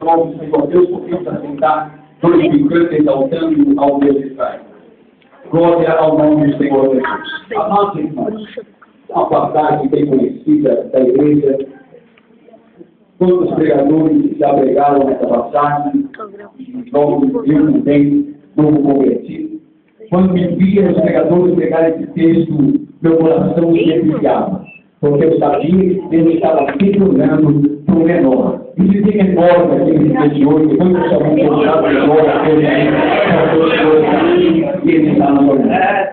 prontos, Senhor Deus, podemos assentar, glorificando e exaltando ao Deus de Israel. Glória ao nome do Senhor Jesus. Amados irmãos, uma passagem bem conhecida da igreja. Todos os pregadores já pregaram nessa passagem, logo eu também, novo convertido. Quando me via os pregadores pregar esse texto, meu coração se desviava, porque eu sabia que Deus estava sempre olhando para o menor. E se tem menor naquele dia de hoje, quando somente olhar menor a Deus, e ele está na olhada.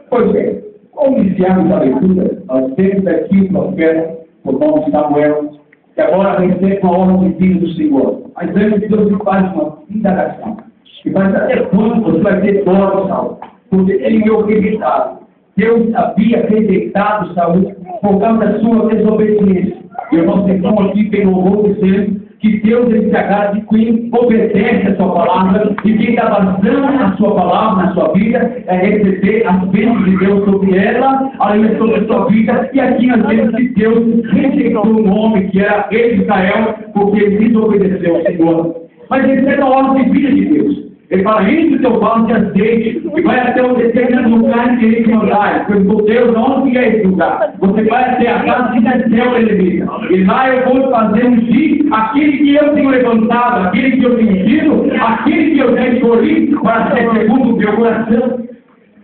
Pois bem, como iniciamos a leitura, nós temos aqui o profeta, o nome de Samuel, que agora recebe uma ordem divina do Senhor. Mas antes de Deus faz uma indagação. E vai até quando você vai ter dó, Saul? Porque ele me rejeitado. Deus havia rejeitado Saul por causa da sua desobediência. E o nosso irmão aqui tem louvor dizendo que Deus ele se agrada de quem obedece a sua palavra e quem dá vazão à sua palavra, na sua vida, é receber as bênçãos de Deus sobre ela, além sobre a sua vida. E aqui nós vemos que Deus rejeitou um homem que era rei de Israel porque ele desobedeceu ao Senhor. Mas recebe a ordem divina de Deus. Ele fala, enche o teu vaso de azeite e vai até o determinado lugar em que ele te mandar. Perguntou Deus, onde é esse lugar? Você vai até a casa de Jezreel, inimiga. E lá eu vou fazer ungir aquele que eu tenho levantado, aquele que eu tenho ungido, aquele que eu tenho escolhido para ser segundo o meu coração.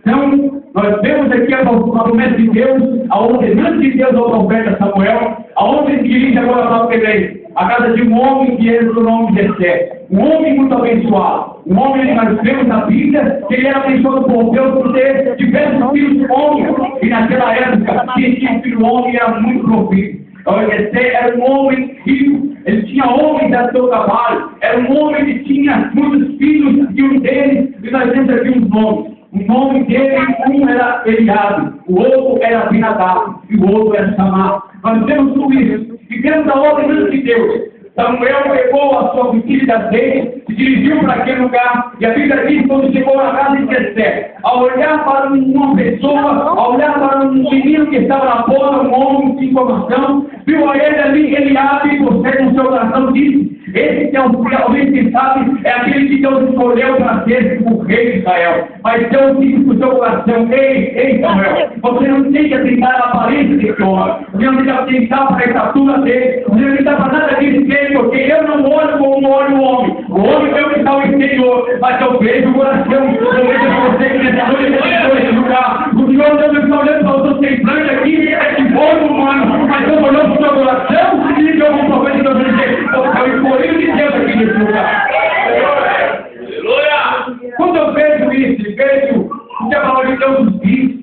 Então, nós vemos aqui a promessa de Deus, a ordenança de Deus ao profeta Samuel, aonde ele dirige agora para o Belém. A casa de um homem que era do nome de Jessé, um homem muito abençoado, um homem que nós vemos na Bíblia, que ele era abençoado por Deus por ter diversos filhos homens, e naquela época, quem tinha filho homem era muito provido. Então, Jessé era um homem rico, ele tinha homens a seu trabalho, era um homem que tinha muitos filhos, e um deles, e nós temos aqui uns nomes. O nome dele, um era Eliabe, o outro era Abinadab, e o outro era Samar. Nós temos tudo isso. E vemos a ordem de Deus. Samuel pegou a sua botija de azeite, se dirigiu para aquele lugar, e a Bíblia diz que quando chegou na casa de Jessé, ao olhar para uma pessoa, ao olhar para um menino que estava na porta, um homem de informação, viu a ele ali, Eliabe, e você no seu coração disse, esse que é alguém que sabe, é aquele que Deus escolheu para ser o rei de Israel. Mas Deus disse para o seu coração, ei Samuel, você não tem que atentar a aparência desse homem, você não tem que atentar para a estatura dele, você não tem que atentar para nada disso dele, porque eu não olho como olho o homem é o que está no exterior, mas eu vejo o coração, eu vejo você que nessa noite nesse lugar, o Senhor Deus está olhando para o seu semblante aqui, é de olho humano, mas eu olhando para o seu coração, e eu vou provar de Deus dizer, eu escolhi de Deus aqui nesse lugar. Quando eu vejo isso, vejo o que a palavra de Deus diz,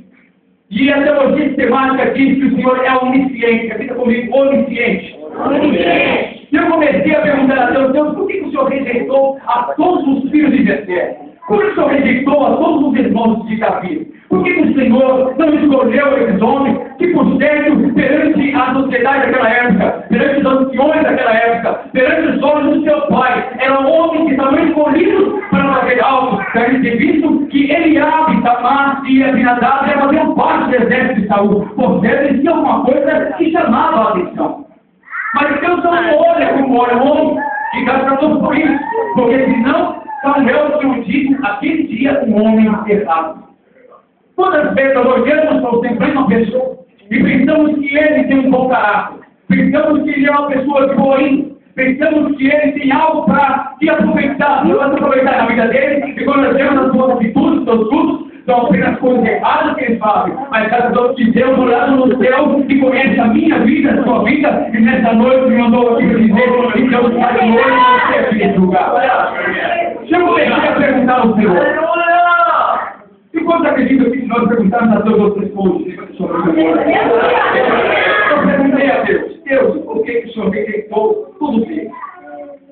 e a teologia sistemática diz que o Senhor é onisciente, repita comigo, onisciente. E eu comecei a perguntar a Deus, por que o Senhor rejeitou a todos os filhos de Jessé? Por que o Senhor rejeitou a todos os irmãos de Davi? Por que o Senhor não escolheu esses homens que, por certo, perante a sociedade daquela época, perante os anciões daquela época, perante os olhos do seu pai, eram homens que estavam escolhidos para fazer algo, para ter visto que Eliabe, Samar e Abinadab faziam parte do exército de Saul. Por certo, eles tinham alguma coisa que chamava a atenção. Mas Deus não olha como olha o homem, e graças por isso, porque senão Samuel tinha dito aquele dia um homem errado. Todas as vezes nós olhamos para o semblante de uma pessoa e pensamos que ele tem um bom caráter, pensamos que ele é uma pessoa boa, pensamos que ele tem algo para se aproveitar, na vida dele, e quando nós vemos as suas atitudes, seus frutos, são apenas coisas erradas que eles fazem, mas cada Deus que Deus olhado no céu e conhece a minha vida, a sua vida, e nessa noite me mandou aqui para dizer que Deus está de olho em você aqui nesse lugar. Deixa eu começar a perguntar ao Senhor. E quantos acreditam que se nós perguntarmos a Deus, Deus responde sobre o Senhor? Eu perguntei a Deus, por que o Senhor rejeitou tudo isso?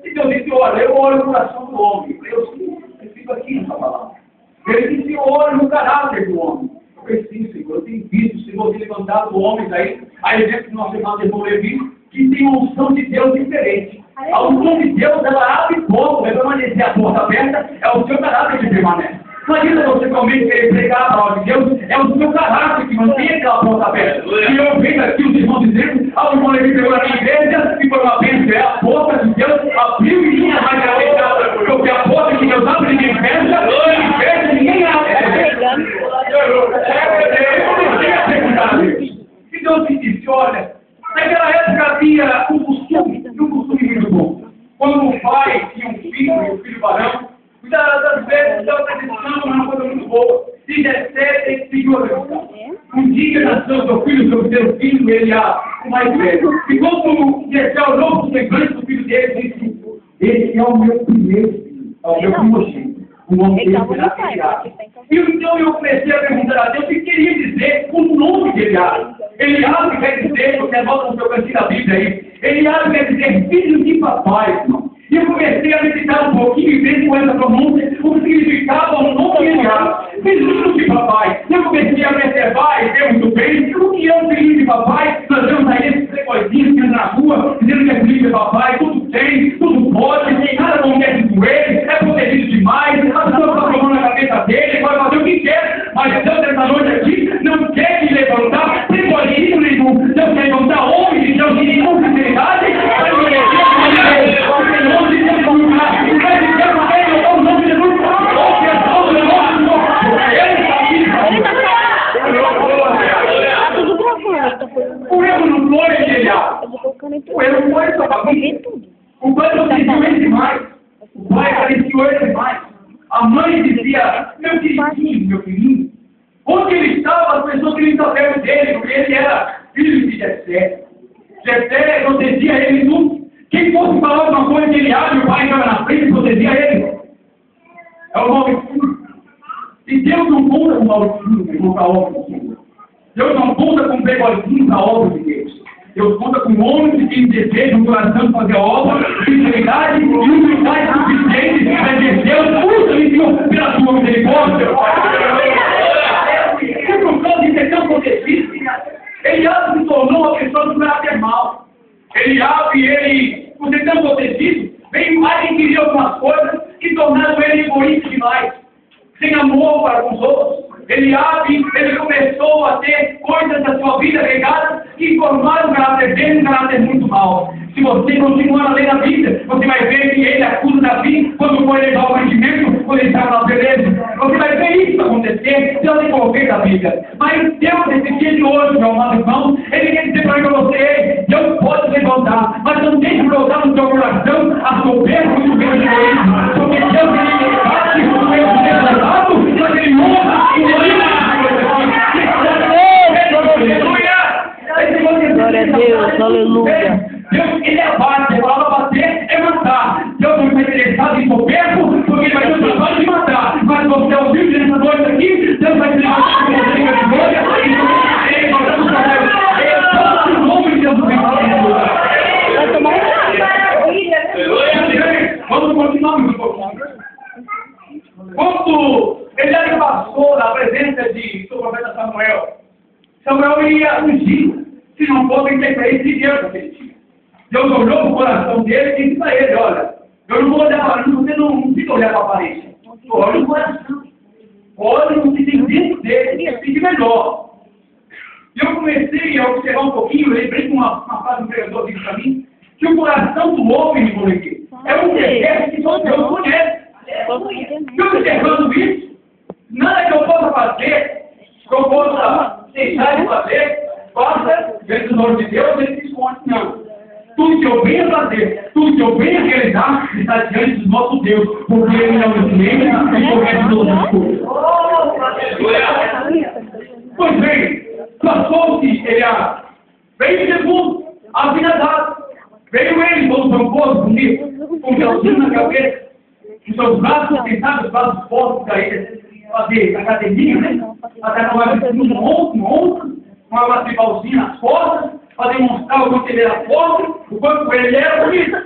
E Deus disse, olha, eu olho o coração do homem. Eu fico aqui nessa palavra. Ele disse, eu olho no caráter do homem. Eu preciso, Senhor, eu tenho visto o Senhor ter levantado homens aí, a exemplo do nosso irmão Levi, que tem uma unção de Deus diferente. A unção de Deus, ela abre porta, vai permanecer a porta aberta, é o seu caráter que permanece. Não adianta você somente querer pregar a palavra de Deus, é o seu caráter que mantém aquela porta aberta. E eu vejo aqui os irmãos dizendo, o irmão Levi pegou na minha igreja, e foi uma bênção, a porta de Deus abriu e Quando o pai tinha um filho, e o filho varão, muitas das vezes estava acreditando uma coisa muito boa. Se der certo, ele seguiu a versão. Um dia nasceu seu filho, seu primeiro filho, ele o mais velho. E quando Jessé olhou para o semblante do filho dele, disse: esse é o meu primeiro filho, é o meu primogênito. O nome dele será Eliabe. E então eu comecei a perguntar a Deus o que queria dizer o nome de Eliabe. Eliabe quer dizer, você anota no seu cantinho da Bíblia aí, Eliabe quer dizer filho de papai, irmão. E eu comecei a meditar um pouquinho e ver com essa pronúncia o que significava o nome de Eliabe, filho de papai. E eu comecei a observar e ver muito bem o que é um filho de papai. Nós vemos aí esses playboyzinhos que andam na rua, dizendo que é filho de papai, tudo tem, tudo pode, nada acontece com ele, é protegido demais, a pessoa está tomando na cabeça dele, vai fazer o que quer, mas Deus essa noite aqui não quer te levantar, playboyzinho nenhum, Deus quer levantar homens de Deus de sinceridade, o erro não foi Eliabe. O erro foi essa bagunça. O pai acariciou ele demais. O pai acariciou ele demais. A mãe dizia: meu queridinho, meu filhinho. Onde ele estava, as pessoas queriam estar perto dele, porque ele era filho de Jessé. Jessé protegia ele tudo. Quem fosse falar alguma coisa de Eliabe, o pai estava na frente e protegia ele. É o nome puro. E Deus não conta com o nome puro, meu irmão, para a obra do Senhor. Deus não conta com playboyzinho para a obra de Deus. Deus conta com homens que têm desejo no coração de fazer a obra, sinceridade e humildade suficiente para dizer: Deus, usa-me pela tua misericórdia. E por causa de ser tão protegido, Eliabe se tornou uma pessoa do caráter mau. Eliabe, ele, por ser tão protegido, veio mais que queria algumas coisas que tornaram ele egoísta demais, sem amor para com os outros. Eliabe, ele começou a ter coisas da sua vida regadas que formaram o caráter dele, um caráter muito mau. Se você continuar a ler a Bíblia, você vai ver que ele acusa Davi quando foi levar o rendimento, quando ele estava na beleza. Você vai ver isso acontecer, Deus desenvolver da Bíblia. Mas Deus, nesse dia de hoje, meu amado irmão, ele quer dizer para você: Deus pode levantar, mas não deixe brotar no seu coração a soberba e o meu egoísmo. Porque Deus, ele bate o meu levantado, mas ele honra o meu. Glória a Deus, aleluia. Deus, ele é bate, a palavra bater é matar. Deus não está interessado em soberbo, porque ele vai ter o trabalho de matar. Mas você é o filho nessa noite aqui, Deus vai te levar com você de glória, e nós vamos fazer o nome de Jesus. Vai tomar Vamos continuar um pouquinho. Quando ele passou na presença de seu profeta Samuel, Samuel ia ungir, se não fosse interferir de Deus naquele dia. Deus olhou para o coração dele e disse para ele: olha, eu não vou olhar para você, não fica olhar para a aparência. Olha o coração. Olha o que tem dentro dele, que fique melhor. E eu comecei a observar um pouquinho, eu lembrei de uma frase do pregador disse para mim, que o coração do homem, é um desejo que só Deus conhece. E observando isso, nada que eu possa fazer, que eu possa deixar de fazer, faça diante do nome de Deus, ele se esconde. Não. Tudo que eu venho fazer, tudo que eu venho realizar, está diante do nosso Deus, porque Ele é o instrumento e corrige todas as coisas. Pois bem, passou-se Eliabe, veio Jesus, Abinadab, veio ele, todo tramposo, bonito, com gelzinho na cabeça, com seus braços sentados, os braços fortes para ele fazer academia, né? Até não vai ver um monstro, uma tribalzinha nas costas, para demonstrar o quanto ele era forte, o quanto ele era bonito.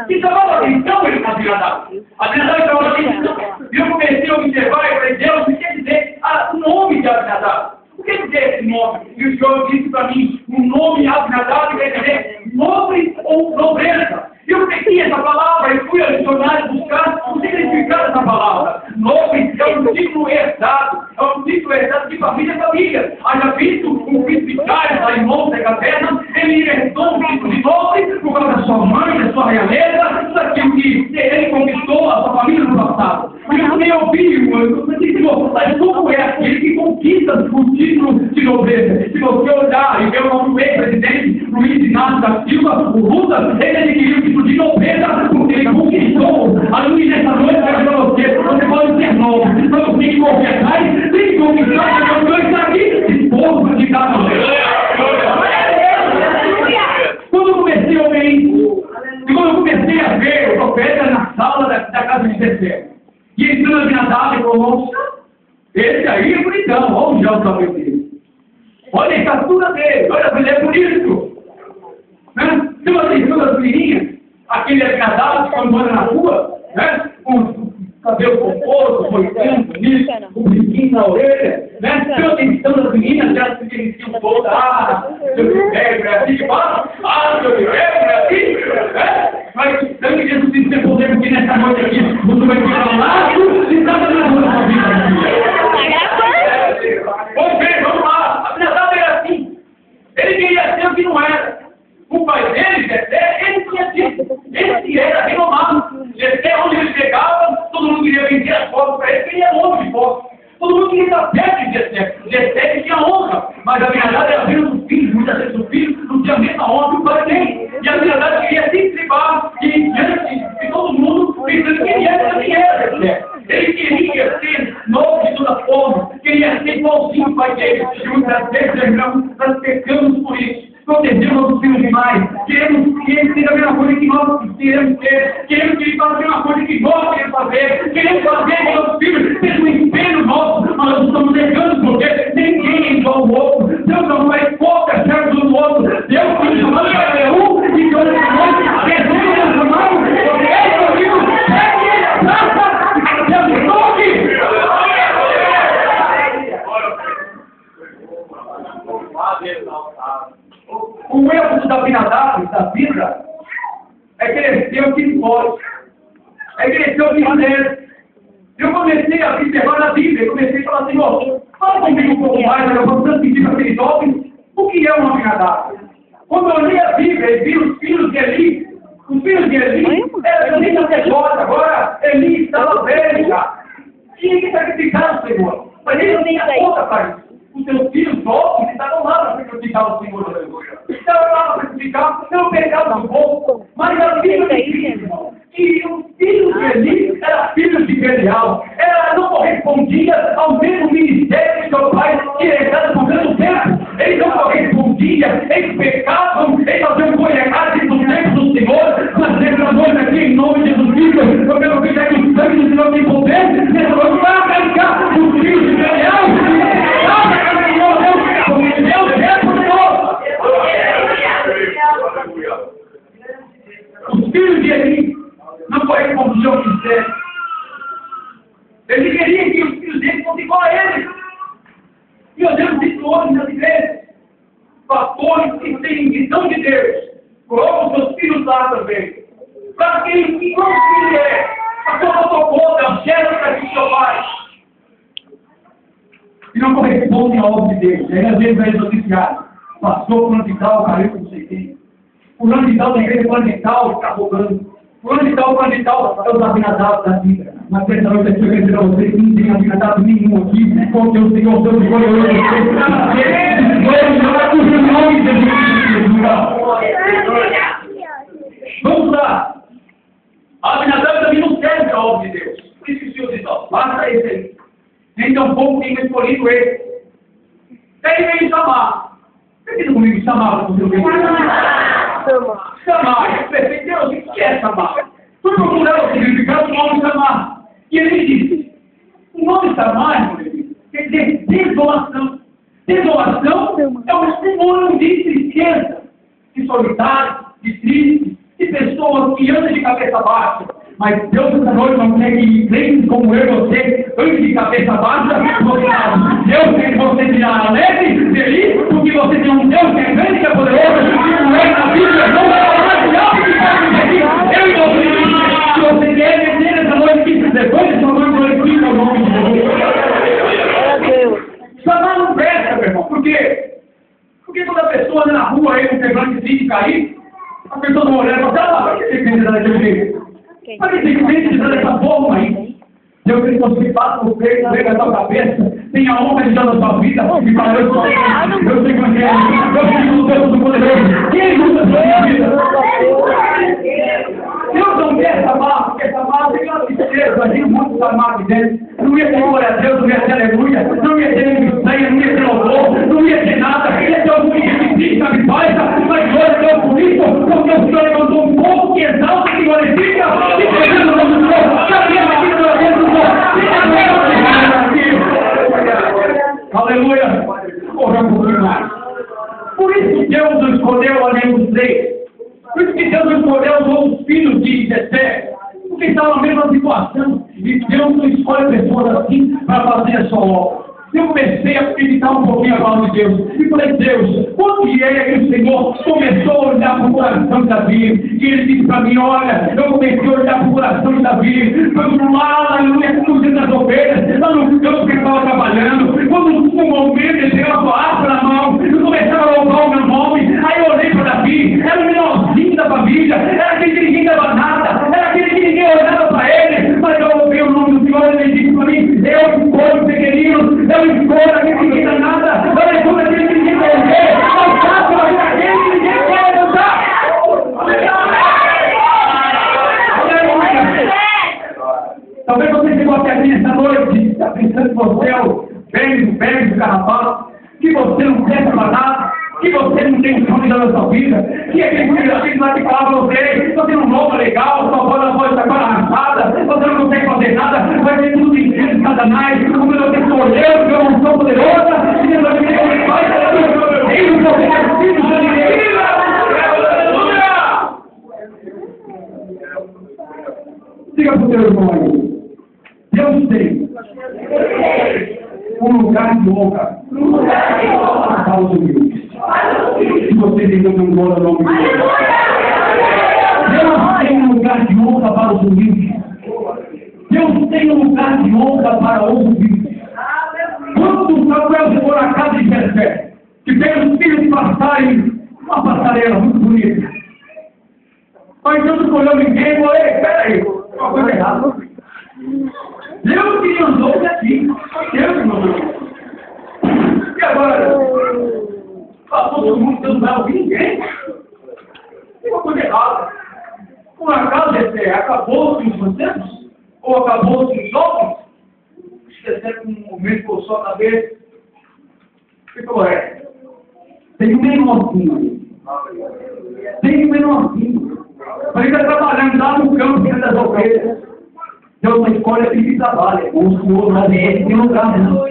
E chamava atenção ele para Abinadab. Abinadab chamava atenção. E eu comecei a observar e falei: Deus, o que quer dizer o nome de Abinadab? O que quer dizer esse nome? E o Senhor disse para mim: o nome Abinadab quer dizer nobre ou nobreza. E eu peguei essa palavra e fui ao dicionário buscar o significado dessa palavra. Nobre é um título herdado, de família a família. Haja visto um príncipe Charles, lá em Monte da Caverna, ele herdou um título de nobre por causa da sua mãe, da sua realeza, daquilo que ele conquistou a sua família no passado. E eu nem ouvi, mas como é aquele que conquista o título de nobreza? Se você olhar e ver o nosso ex-presidente Luiz Inácio da Silva, o Lula, ele adquiriu o título de nobreza porque 17. E entrando na minha data e falou, esse aí é bonitão, olha o gel do cabelo dele. Olha a estatura dele, olha, ele é bonito. Né? Se você estuda as menininhas, aquele agradável que quando anda na rua, né? Com o cabelo composto, boitando, bonito, o brinquinho na orelha, né? Se você estuda as meninas, elas se deliciam todas, seu privilégio é assim, seu privilégio é assim, né? Mas sangue de Jesus tem que ter poder, porque nessa noite aqui, você vai ficar ao lado e está fazendo a sua vida. Vamos lá, a verdade era assim. Ele queria ser o que não era. O pai dele, Jessé, ele tinha dito, esse era renomado. Jessé, onde ele chegava, todo mundo queria vender as fotos para ele, porque ele era homem de fotos. Todo mundo queria estar perto de Jessé. Jessé tinha honra, mas a verdade era apenas dos filhos. Muitas vezes os filhos não tinham a mesma honra que o pai tem. E a verdade queria se estribar e diante de todo mundo, pensando que ele era Jessé. Ele queria ser novo de toda forma, queria ser igualzinho ao pai dele. E muitas vezes, irmãos, nós pecamos por isso. Protegemos nossos filhos demais. Queremos que eles tenham a mesma coisa que nós queremos ter. Queremos que eles façam a mesma coisa que nós queremos fazer. Queremos fazer que nossos filhos sejam um espelho nosso. Mas nós estamos negando porque ninguém é igual ao outro. Deus não faz pouca certo do outro. Deus foi chamado para um e Deus chamou. Jesus nos chamou. Porque é o filho. É graça. Deus toque. O erro da Abinadab, da vida, é querer ser o que pode, é querer ser o que deve. Eu comecei a observar na Bíblia, comecei a falar, Senhor, fala comigo um pouco mais, eu vou tanto pedir para aqueles homens, o que é uma Abinadab? Quando eu li a Bíblia e vi os filhos de Eli eram nem sacerdotes, agora Eli estava velho já. Tinha que sacrificar o Senhor, mas ele não tinha conta para isso. Os seus filhos novos estavam lá para sacrificar o Senhor, aleluia. Estavam lá para sacrificar pelo pecado do povo. Mas a Bíblia diz que os filhos de Eli eram filhos de Belial. Ela não correspondia ao mesmo ministério que seu pai tinha herdado por tanto tempo. Eles não correspondiam, eles pecavam, eles faziam coisa errada no tempo do Senhor. Mas nessa noite aqui, em nome de Jesus Cristo, eu quero pedir que o sangue do Senhor tem poder. Nessa noite vai arrancar os filhos de Belial. Os filhos de Eli não correspondiam ao ministério. Ele queria que os filhos dele fossem igual a ele. E nós temos isso hoje nas igrejas. Pastores que têm visão de Deus, colocam seus filhos lá também. Para que o filho é? A sua conta, o chefe para que seu pai. E não correspondem à obra de Deus. E aí às vezes vai noticiar. Passou fulano de tal, caiu com não sei quem. Fulano de tal da igreja, fulano de tal, está roubando. Fulano de tal, é o Abinadab da vida. Mas essa noite aqui eu quero dizer a vocês que não tem Abinadab nenhum aqui, porque o Senhor Deus escolheu vocês. Vamos lá. Abinadab também não serve a obra de Deus. Por isso que o Senhor diz, ó, basta esse aí. Nem tão pouco tem escolhido ele. Ele veio chamar. Repita comigo, chamar para você ver. Chamar. Deus, o que é chamar? Foi procurar o significado do nome chamar. E ele disse, o nome chamar, quer dizer desolação. Desolação é um sinônimo de tristeza, de solitário, de triste, de pessoas que andam de cabeça baixa. Mas Deus essa noite não quer que crentes como eu e você ande de cabeça baixa. Deus quer que você seja alegre, feliz, porque você tem um Deus que é grande, que é poderoso, que não é na Bíblia, não é eu e você. Se você quer vencer essa noite, depois dessa noite, glorifica o nome de Deus. Chamar não presta, meu irmão. Por quê? Porque quando a pessoa anda na rua aí com quebrando de e cair, a pessoa não olha e fala, por que você pensa daquele jeito? Mas que você pensa dessa forma aí? Deus quer que você faça o peito, pega a sua cabeça, tenha honra de dar na sua vida, e fala, eu sou eu sei como é, eu sei o Deus do poderoso. Quem luta a sua vida? Deus não quer essa barra, porque essa barra tem uma tristeza, tem muitos amados aqui dentro. Não ia ter glória a Deus, não ia ter aleluia, não ia ter sangue, não ia ter louvor, não ia ter nada, ia ter algum que fica, me faz, mas glória a Deus por isso, porque o Senhor levantou um povo que exalta, que glorifica, e pegando o nome do Senhor, que está na mesma situação. E Deus não escolhe pessoas assim para fazer a sua obra. Eu comecei a meditar um pouquinho a palavra de Deus. E falei, Deus, quando é que o Senhor começou a olhar para o coração de Davi? E ele disse para mim, olha, eu comecei a olhar para o coração de Davi. Quando lá, aleluia, cuidando das ovelhas, lá no campo que ele estava trabalhando. Quando um momento ele pegava a harpa na mão, eu começava a louvar o meu nome. Aí eu olhei para Davi, era o menorzinho da família, era aquele que ninguém dava nada, era aquele que ninguém olhava para ele. Mas eu ouvi o nome do Senhor e ele disse para mim, eu escolho pequenino, eu escolho aquele que ninguém dá nada, eu escolho aquele que ninguém quer ver, eu faço aquele que ninguém quer dançar. Talvez você chegou até aqui nessa noite, está pensando que você é o velho do carnaval, que você não serve para nada, que você não tem sonho da sua vida, que aquele que vai te falar para você não louva legal, sua voz pode estar arrastada, você não consegue fazer nada, vai ter tudo em cima de Satanás, como eu tenho escolher, porque eu não sou poderosa, e Deus vai me dizer que vai ser filho, porque é filho de Deus. Diga para o teu irmão aí, Deus tem um lugar de honra para os humildes. Se você tem um glória no nome de Deus. Deus tem um lugar de honra para os humildes. Deus tem um lugar de honra para os humildes. Quando Samuel chegou na casa de Jessé, que fez os filhos passarem uma passarela muito bonita. Mas Deus não olhou ninguém e falou, ei, peraí, uma coisa errada. Deus que mandou daqui. Deus que mandou. E agora? Passou todo mundo, Deus não vai ouvir ninguém. Tem uma coisa errada. Por acaso, acabou-se os conceitos? Ou acabou-se os jovens? Esquecendo um momento com só a cabeça. Ficou tem um menorzinho aí. Tem um menorzinho. Mas ele está trabalhando lá no campo dentro das ovelhas. Deus não escolhe aquele que trabalha. O Senhor não tem lugar, não.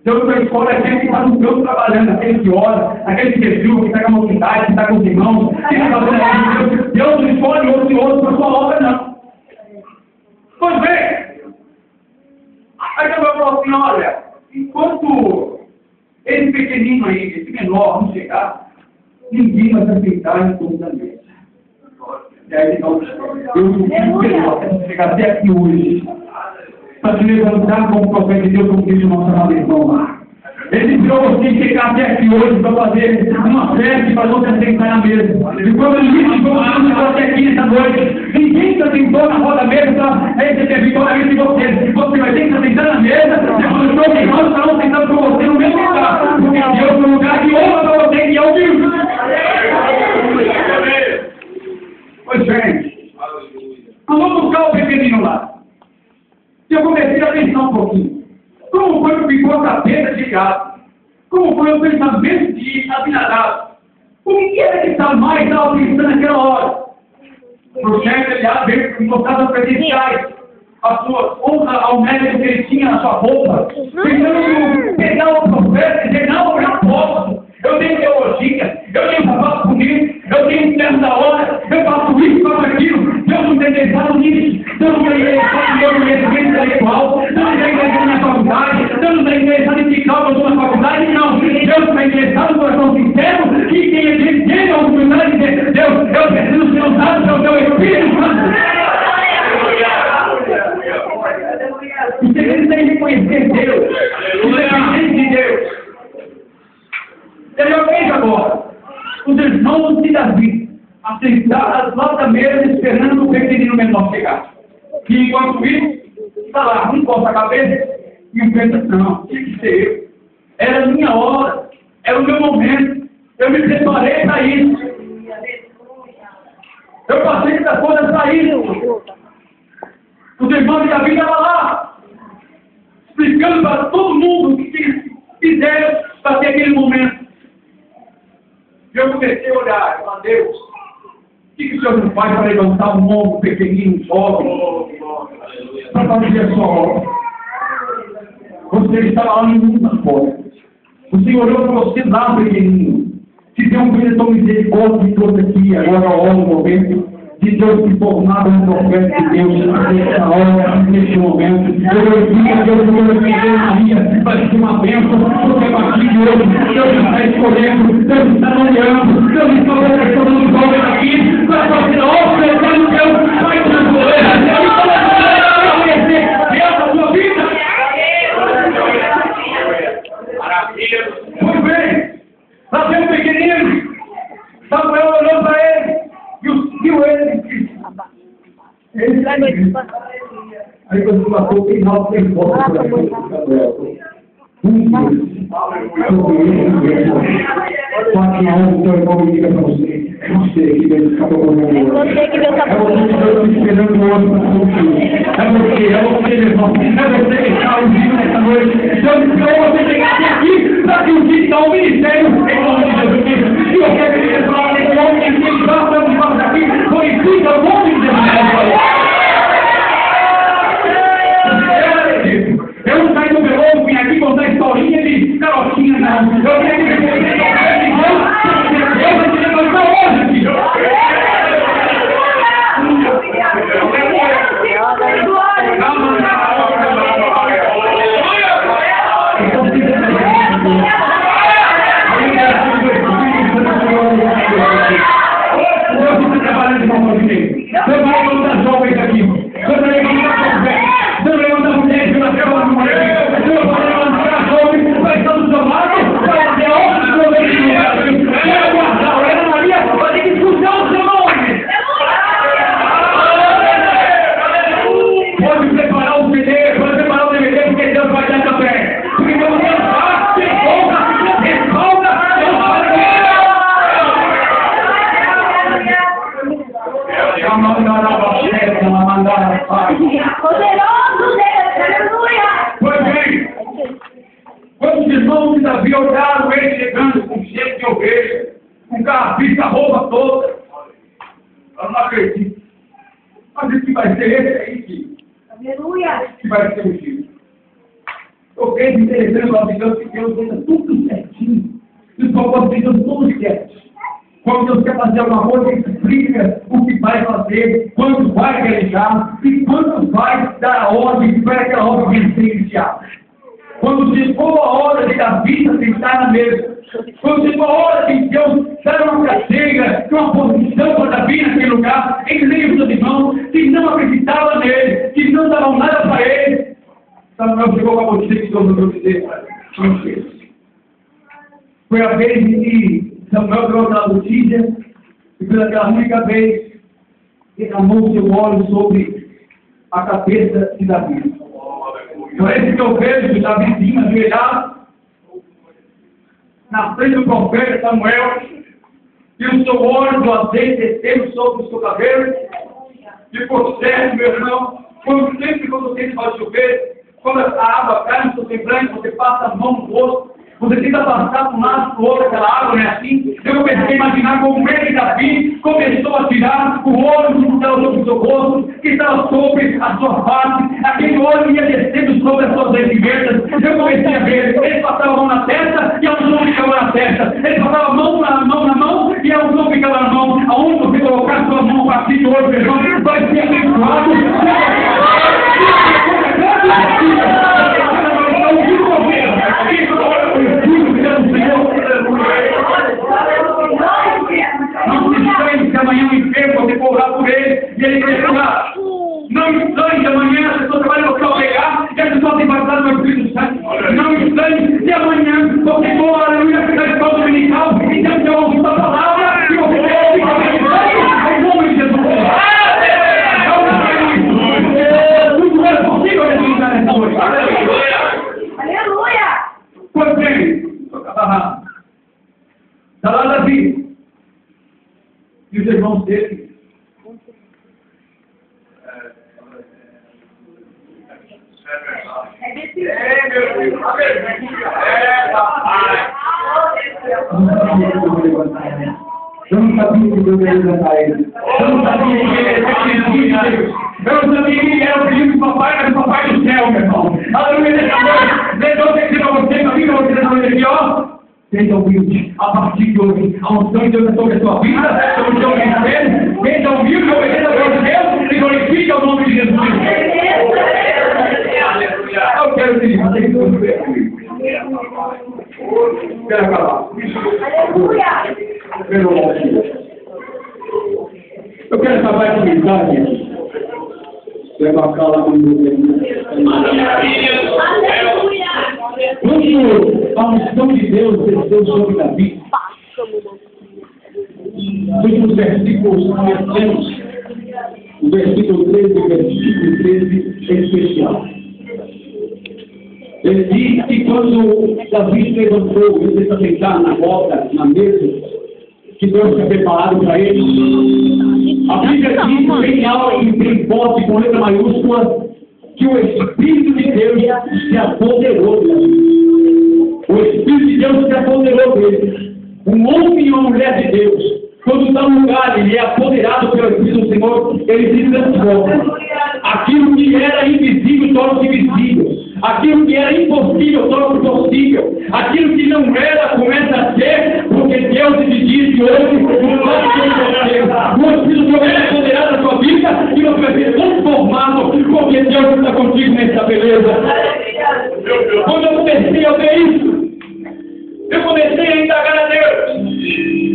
Deus não escolhe aquele que está no campo trabalhando, aquele que ora, aquele que jejua, que está com a mocidade, que está com os irmãos, que está fazendo a Deus. Deus não escolhe outro e outro para a sua obra, não. Pois bem, aí Deus falou assim, olha, enquanto esse pequenino aí, esse menor, não chegar, ninguém vai se aceitar em toda a mesa. E aí, então, eu chegar até aqui hoje, para te levantar como profeta de Deus, como disse o nosso amado irmão lá. Ele tirou você chegar até aqui hoje para fazer uma festa para você sentar na mesa. E quando ele disse que você chegou até aqui nessa noite, ninguém se sentou na roda mesa para receber vitória de você. Você vai ter que sentar na mesa, depois os seus irmãos estarão sentando com você no mesmo lugar. Porque Deus tem um lugar de honra para você e é o Deus. Pois bem, vamos buscar o pequenino lá. E eu comecei a pensar um pouquinho. Como foi que ficou a cabeça de Gato? Como foi o pensamento de Abinadab? O que era que estava pensando naquela hora? O chefe Eliab veio mostrar as credenciais, a sua honra ao mérito que ele tinha na sua roupa, tentando pegar o profeta e dizer, não, eu não posso. Eu tenho teologia, eu tenho sapato bonito, eu tenho um termo da hora, eu faço isso, faço aquilo. Deus não tem pensado nisso. Deus não tem pensado em conhecimento intelectual. Deus não tem pensado na faculdade. Deus não tem pensado em ficar com a faculdade. Não. Deus tem pensado no coração sincero que quem ele a oportunidade de dizer, Deus, eu preciso ser usado pelo teu Espírito Santo. O segredo é reconhecer Deus. O dependente de Deus. Ele é agora. Os irmãos de Davi assentados lá da mesa esperando o pequenino menor chegar. E enquanto isso, está lá, um coça a cabeça e um pensa, não, tinha que ser eu. Era a minha hora, era o meu momento. Eu me preparei para isso. Eu passei essa coisa para isso. Os irmãos de Davi estavam lá, explicando para todo mundo o que fizeram para ter aquele momento. E eu comecei a olhar, a Deus, o que o Senhor não faz para levantar um homem pequenino, jovem, para fazer a sua obra? Você estava lá no mundo das portas. O Senhor olhou para você lá, pequenino, te deu um grande misericórdia e trouxe aqui, agora a hora, o momento. de Deus se formava no profeta de Deus nessa hora, nesse momento. Eu vi a Deus defender Maria, vai ser uma bênção, porque a partir de hoje, Deus está escolhendo, Deus está nomeando, Deus está oferecendo os homens aqui, para fazer a obra eterna, Deus vai transformar, Deus vai conhecer Deus na sua vida. Maravilha. Muito bem. Lá vem o pequenino. Samuel olhou para ele e viu ele disse: aí quando passou bem alto, tem foto para ele, Samuel. Só que a hora do teu irmão me diga para você: é você que Deus está procurando. É você que Deus está procurando. É você que Deus está esperando o outro para você. É você, meu irmão. É você que está ouvindo nessa noite. Deus esperou você chegar até aqui para que o dia está o ministério em nome de Jesus Cristo. E eu quero que ele fale com o homem que ele já está falando aqui. Glorifica o nome de Jesus. Eu não saí do Veloso, vim aqui contar historinha de carotinha, não. Eu vim aqui responder o pé de Deus. Eu vou te levantar hoje, filho. Você trabalhando de uma forma de você vai levantar jovens aqui. Você vai levantar jovens. Você vai levantar mulheres que nasceram lá no Moreira. Você vai levantar jovens, vai estar do seu lado, vai ter a outra jovem do Brasil. Vai guardar, a Ana Maria vai ter que escutar o seu nome. Pode preparar o CD, pode preparar o DVD, porque Deus vai dar também. Porque Deus vai, tem folga, tem folga, Deus vai ter. Poderoso Deus, aleluia! Pois bem, quando os irmãos de Davi olharam ele chegando com cheiro de ovelha, com carapita, a roupa toda, eu não acredito. Mas isso que vai ser esse aí, filho, Aleluia! que vai ser o filho. Eu creio interessante a Deus que Deus deixa tudo certinho. E os propósitos de Deus todos certos. Quando Deus quer fazer alguma coisa, Ele explica o que vai fazer, quando vai realizar e quando vai dar a ordem para aquela ordem ser iniciada. Quando chegou a hora de Davi sentar na mesa, quando chegou a hora de Deus dar uma cadeira, uma posição para Davi naquele lugar, em meio dos irmãos que não acreditavam nele, que não davam nada para ele, Samuel chegou com a notícia que Deus mandou dizer: não fez. Foi a vez em que Samuel deu aquela notícia, e pela única vez derramou seu óleo sobre a cabeça de Davi. Parece que eu vejo Davizinho ajoelhado na frente do profeta Samuel, e o seu óleo do azeite descendo sobre o seu cabelo. E por certo, meu irmão, sempre quando você vai chover, quando a água cai no seu semblante, você passa a mão no rosto. Você tenta passar de um lado para o outro aquela água, não é assim? Eu comecei a imaginar como ele, Davi, começou a tirar o óleo que estava sobre o seu rosto, que estava sobre a sua face, aquele óleo ia descendo sobre as suas vestimentas. Eu comecei a ver, ele passava a mão na testa e a unção ficava na testa. Ele passava a mão na mão e a unção ficava na mão. Aonde você colocar a sua mão a partir de hoje, meu irmão, vai ser abençoado. Não se estranhe se amanhã o enfermo você for orar por ele e ele crescerá. Não estranhe se amanhã a pessoa vai você pegar e a pessoa tem batizado no Espírito Santo. Não estranhe se amanhã você for aleluia na escola dominical e Deus te ouve a palavra e você vai ficar meditando em nome de Jesus. Tudo é possível realizar nessa noite. Aleluia! Pois bem, está lá Davi e os irmãos dele. Eu não sabia que Deus ia levantar ele. Eu não sabia que ele era filho de Deus. Eu não sabia que ele era o filho do papai, mas o papai do céu, meu irmão. Aleluia, nessa noite. Deus tem que dizer para você, amigo, você nessa noite aqui, ó. Seja humilde. A partir de hoje, a unção de Deus é sobre a sua vida, sobre o seu ministério. Seja humilde, obedeça a voz de Deus e glorifique o nome de Jesus Cristo. Eu quero pedir, você que não vê comigo. Quero acabar. Aleluia. Pelo amor de Deus. Eu quero acabar essa mensagem. Levar cá lá no meu quando a unção de Deus desceu sobre Davi, nos versículos que conhecemos, o versículo 13 e o versículo 13 é especial. Ele diz que quando Davi se levantou, ele teve que sentar na roda, na mesa, que Deus tinha preparado para ele. A Bíblia diz bem alto e bem forte, com letra maiúscula, que o Espírito de Deus se apoderou dele. O Espírito de Deus se apoderou dele. Um homem e uma mulher de Deus, quando está no lugar, ele é apoderado pelo Espírito do Senhor, ele se transforma. Aquilo que era invisível torna-se visível. Aquilo que era impossível torna-se possível. Aquilo que não era começa a ser, porque Deus te disse hoje, no lado de você. O Espírito de Deus é apoderado da sua vida e você vai ser transformado, porque Deus está contigo nessa beleza. Quando eu comecei a ver isso, eu comecei a indagar a Deus.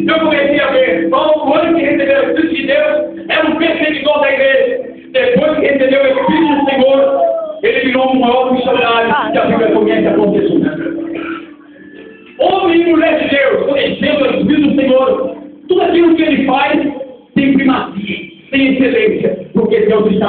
Eu comecei a ver, Paulo, antes de receber o Espírito de Deus, era um perseguidor da igreja. Depois que recebeu o Espírito do Senhor, ele virou um maior missionário que a Bíblia começa a acontecer. Homem e mulher de Deus, conhecendo o Espírito do Senhor, tudo aquilo que ele faz tem primazia, tem excelência, porque Deus está